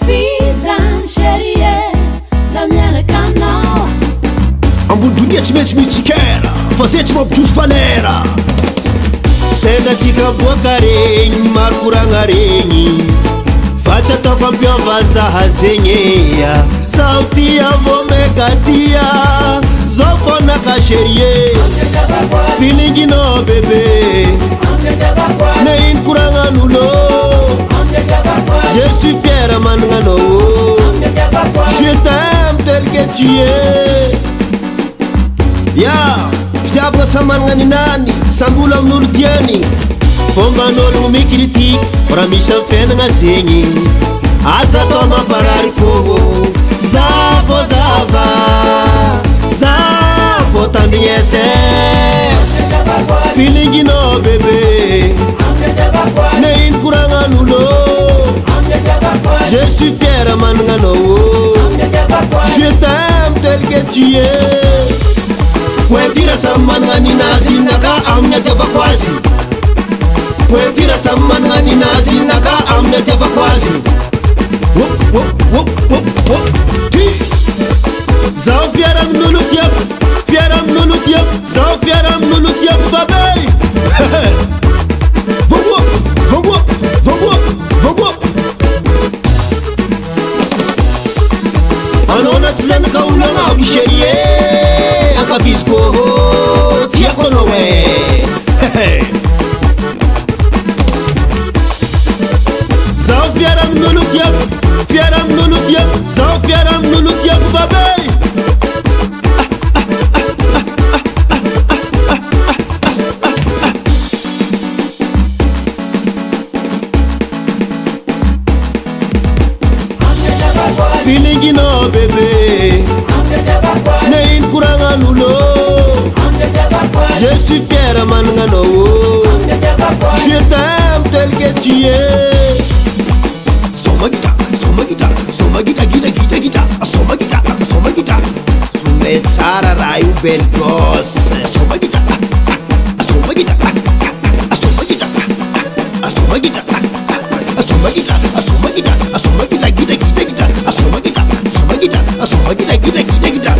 fizan sherie zamiana kanao ambony dunia tsy maintsy mitsikera fa zay tsy mampitosy falera sendratsika boaka regny maro koragna regny fa tsy ataoko ampiavazaha zegny ea zaho tia vo megatia zao fonaka sherie filinginao bebe na iny koragnan'olo je suis fier manananao je t'aime tel que tu es ya fitiavagna sa managna ninany sambolo amin'olo tiany fomban'ologno mikritique raha misy amy fiainagna zegny aza atao mamparary fogo zavo zava zavo tandrignese filinginao bebe na iny koragnan'olo je suis fier manananao je t'aime tel que tu es poetira samy managna ninazy naka amin'ny atiavako azy poetira samy managna ninazy naka amin'ny atiavako azy zaho fiara amin'olo tiako fiara amin'olo tiako zaho fiara amin'olo tiako babey vogoa vogoa vogoa vogoa anao na tsy zanaka olo agnabo sherie akaviziko tiako anao e zaho fiara amin'olo tiako fiara amin'olo tiako zaho fiara amin'olo tiako babey filinginao bebe na iny koragnan'olo je suis fier manananao je t'aime tel que tu es soma gita soma gita soma gita gita gita gita soma gita soma gita sume tsara raha io belle gosse soma gita soma gita soma gita soma gita soma gita soma gita soma gita gita gita gita soma gita soma gita soma gita gita gita gita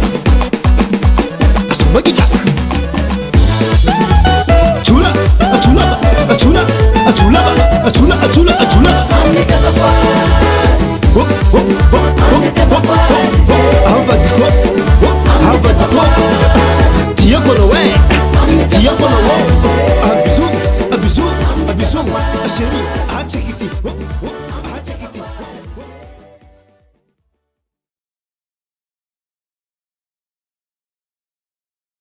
soma gita chula chula chula chula chula chula chula Tiakono, abisu, abisu, abisu, chérie,